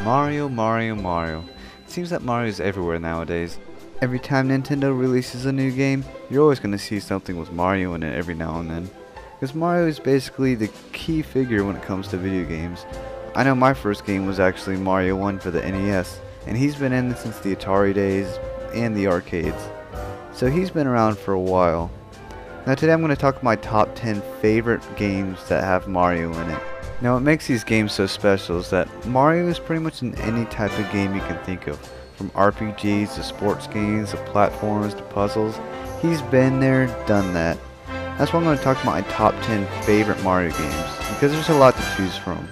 Mario, Mario, Mario. It seems that Mario's everywhere nowadays. Every time Nintendo releases a new game, you're always going to see something with Mario in it every now and then. Because Mario is basically the key figure when it comes to video games. I know my first game was actually Mario 1 for the NES, and he's been in since the Atari days and the arcades. So he's been around for a while. Now today I'm going to talk about my top 10 favorite games that have Mario in it. Now what makes these games so special is that Mario is pretty much in any type of game you can think of. From RPGs to sports games to platforms to puzzles. He's been there, done that. That's why I'm going to talk about my top 10 favorite Mario games, because there's a lot to choose from.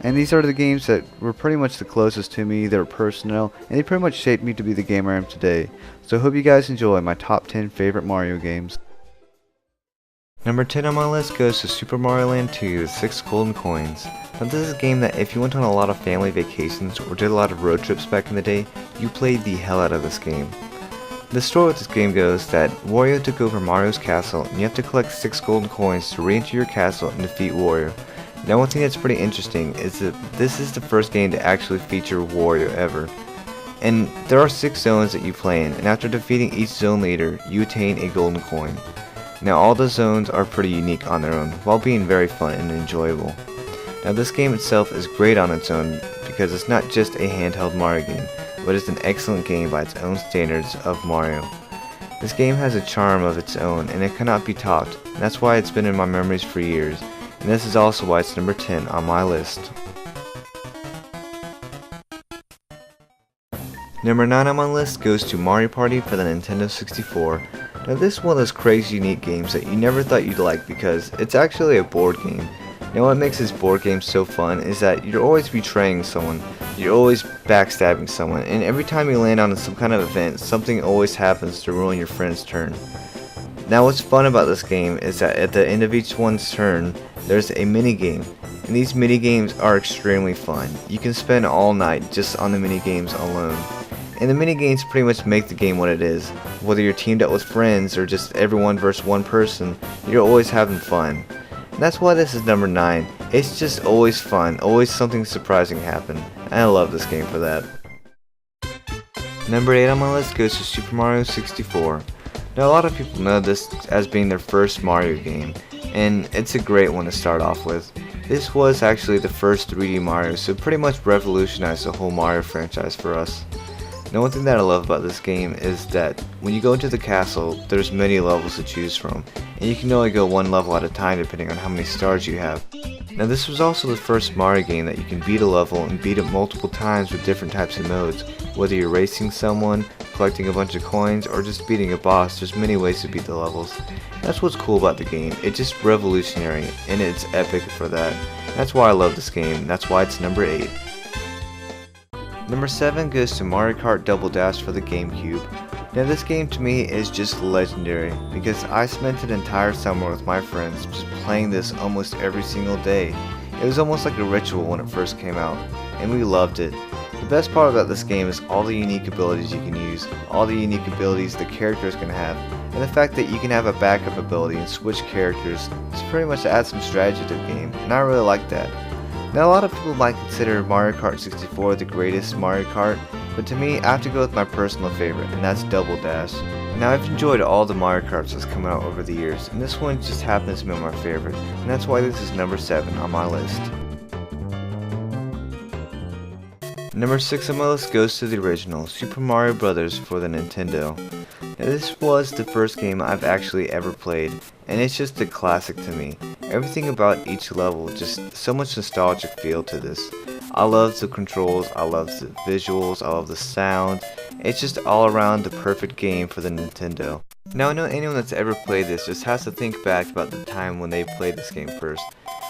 And these are the games that were pretty much the closest to me, they were personal, and they pretty much shaped me to be the gamer I am today. So I hope you guys enjoy my top 10 favorite Mario games. Number 10 on my list goes to Super Mario Land 2 with 6 golden coins. Now this is a game that if you went on a lot of family vacations or did a lot of road trips back in the day, you played the hell out of this game. The story with this game goes that Wario took over Mario's castle and you have to collect 6 golden coins to re-enter your castle and defeat Wario. Now one thing that's pretty interesting is that this is the first game to actually feature Wario ever. And there are 6 zones that you play in, and after defeating each zone leader, you attain a golden coin. Now all the zones are pretty unique on their own, while being very fun and enjoyable. Now this game itself is great on its own because it's not just a handheld Mario game, but it's an excellent game by its own standards of Mario. This game has a charm of its own and it cannot be topped, and that's why it's been in my memories for years, and this is also why it's number 10 on my list. Number 9 on my list goes to Mario Party for the Nintendo 64. Now this is one of those crazy unique games that you never thought you'd like because it's actually a board game. Now what makes this board game so fun is that you're always betraying someone, you're always backstabbing someone, and every time you land on some kind of event, something always happens to ruin your friend's turn. Now what's fun about this game is that at the end of each one's turn, there's a mini game, and these mini games are extremely fun. You can spend all night just on the mini games alone. And the mini games pretty much make the game what it is. Whether you're teamed up with friends or just everyone versus one person, you're always having fun. And that's why this is number 9. It's just always fun, always something surprising happen. And I love this game for that. Number 8 on my list goes to Super Mario 64. Now a lot of people know this as being their first Mario game, and it's a great one to start off with. This was actually the first 3D Mario, so pretty much revolutionized the whole Mario franchise for us. Now one thing that I love about this game is that when you go into the castle, there's many levels to choose from, and you can only go one level at a time depending on how many stars you have. Now this was also the first Mario game that you can beat a level and beat it multiple times with different types of modes. Whether you're racing someone, collecting a bunch of coins, or just beating a boss, there's many ways to beat the levels. That's what's cool about the game. It's just revolutionary, and it's epic for that. That's why I love this game, that's why it's number 8. Number 7 goes to Mario Kart Double Dash for the GameCube. Now this game to me is just legendary because I spent an entire summer with my friends just playing this almost every single day. It was almost like a ritual when it first came out, and we loved it. The best part about this game is all the unique abilities you can use, all the unique abilities the characters can have, and the fact that you can have a backup ability and switch characters is pretty much to add some strategy to the game, and I really like that. Now a lot of people might consider Mario Kart 64 the greatest Mario Kart, but to me I have to go with my personal favorite, and that's Double Dash. Now I've enjoyed all the Mario Karts that's come out over the years, and this one just happens to be my favorite, and that's why this is number 7 on my list. Number 6 on my list goes to the original, Super Mario Bros. For the Nintendo. Now this was the first game I've actually ever played, and it's just a classic to me. Everything about each level, just so much nostalgic feel to this. I love the controls, I love the visuals, I love the sound. It's just all around the perfect game for the Nintendo. Now I know anyone that's ever played this just has to think back about the time when they played this game first,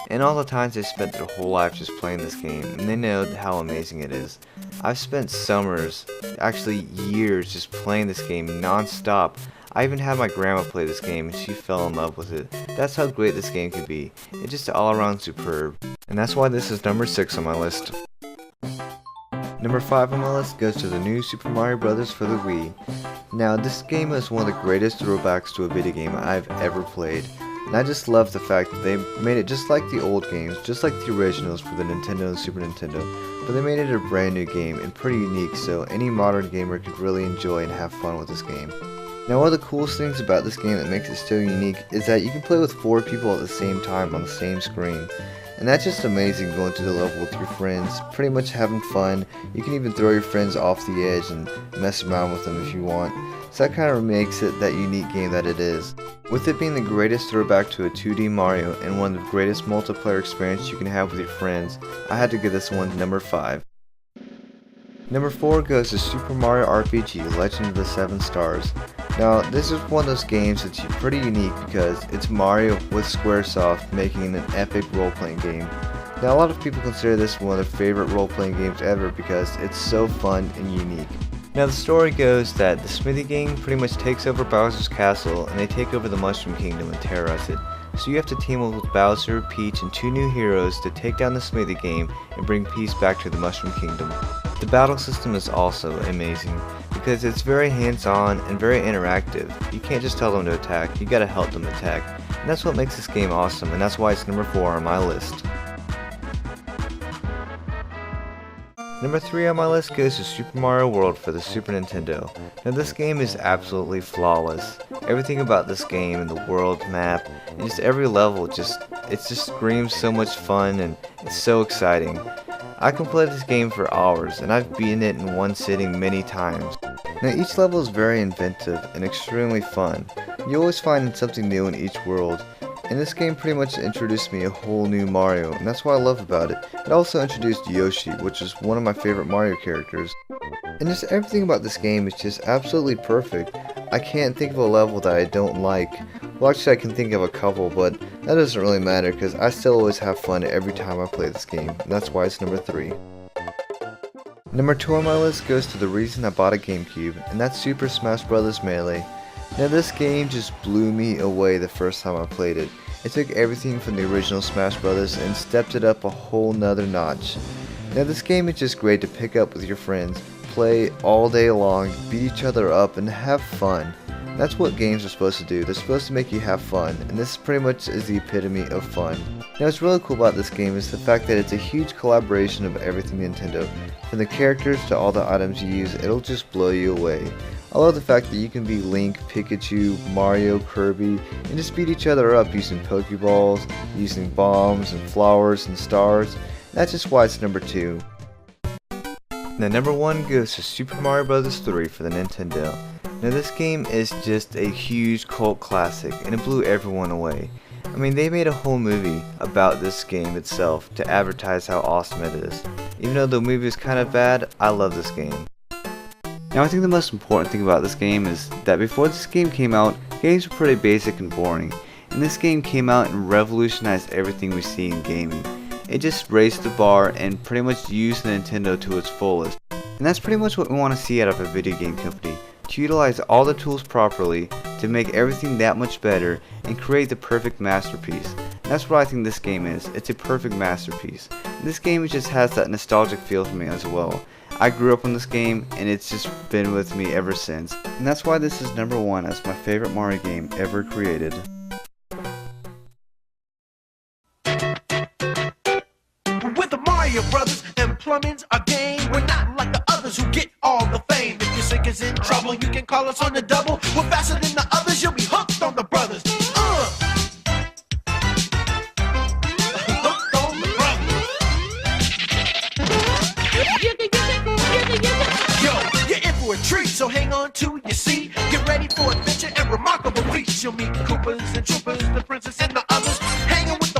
and all the times they spent their whole life just playing this game, and they know how amazing it is. I've spent summers, actually years, just playing this game non-stop. I even had my grandma play this game and she fell in love with it. That's how great this game can be. It's just all around superb. And that's why this is number 6 on my list. Number 5 on my list goes to the new Super Mario Bros. For the Wii. Now this game is one of the greatest throwbacks to a video game I've ever played. And I just love the fact that they made it just like the old games, just like the originals for the Nintendo and Super Nintendo, but they made it a brand new game and pretty unique so any modern gamer could really enjoy and have fun with this game. Now one of the coolest things about this game that makes it so unique is that you can play with 4 people at the same time on the same screen. And that's just amazing, going through the level with your friends, pretty much having fun. You can even throw your friends off the edge and mess around with them if you want. So that kind of makes it that unique game that it is. With it being the greatest throwback to a 2D Mario and one of the greatest multiplayer experiences you can have with your friends, I had to give this one number 5. Number 4 goes to Super Mario RPG Legend of the 7 Stars. Now this is one of those games that's pretty unique because it's Mario with Squaresoft making it an epic role-playing game. Now a lot of people consider this one of their favorite role-playing games ever because it's so fun and unique. Now the story goes that the Smithy gang pretty much takes over Bowser's castle and they take over the Mushroom Kingdom and terrorize it. So you have to team up with Bowser, Peach, and 2 new heroes to take down the Smithy gang and bring peace back to the Mushroom Kingdom. The battle system is also amazing because it's very hands-on and very interactive. You can't just tell them to attack, you gotta help them attack. And that's what makes this game awesome, and that's why it's number 4 on my list. Number 3 on my list goes to Super Mario World for the Super Nintendo. Now this game is absolutely flawless. Everything about this game and the world map and just every level it just screams so much fun and it's so exciting. I can play this game for hours and I've beaten it in one sitting many times. Now each level is very inventive and extremely fun. You always find something new in each world. And this game pretty much introduced me a whole new Mario, and that's what I love about it. It also introduced Yoshi, which is one of my favorite Mario characters. And just everything about this game is just absolutely perfect. I can't think of a level that I don't like. Well, actually I can think of a couple, but that doesn't really matter because I still always have fun every time I play this game. And that's why it's number 3. Number 2 on my list goes to the reason I bought a GameCube, and that's Super Smash Bros. Melee. Now this game just blew me away the first time I played it. It took everything from the original Smash Bros. And stepped it up a whole nother notch. Now this game is just great to pick up with your friends, play all day long, beat each other up, and have fun. That's what games are supposed to do. They're supposed to make you have fun, and this pretty much is the epitome of fun. Now what's really cool about this game is the fact that it's a huge collaboration of everything Nintendo. From the characters to all the items you use, it'll just blow you away. I love the fact that you can be Link, Pikachu, Mario, Kirby, and just beat each other up using Pokeballs, using bombs and flowers and stars. That's just why it's number 2. Now number 1 goes to Super Mario Bros. 3 for the Nintendo. Now this game is just a huge cult classic and it blew everyone away. I mean, they made a whole movie about this game itself to advertise how awesome it is. Even though the movie is kind of bad, I love this game. Now I think the most important thing about this game is that before this game came out, games were pretty basic and boring. And this game came out and revolutionized everything we see in gaming. It just raised the bar and pretty much used Nintendo to its fullest. And that's pretty much what we want to see out of a video game company. To utilize all the tools properly, to make everything that much better, and create the perfect masterpiece. And that's what I think this game is. It's a perfect masterpiece. And this game just has that nostalgic feel for me as well. I grew up on this game and it's just been with me ever since. And that's why this is number 1 as my favorite Mario game ever created. With the Mario Brothers and plumbing's a game. We're not like the others who get all the fame. If your sink is in trouble, you can call us on the double. We're faster than the others, you'll be hooked on the brothers. Hooked on the brothers. Yo, you're in for a treat, so hang on to your seat. Get ready for adventure and remarkable feats. You'll meet Koopas and Troopers, the princess and the others. Hanging with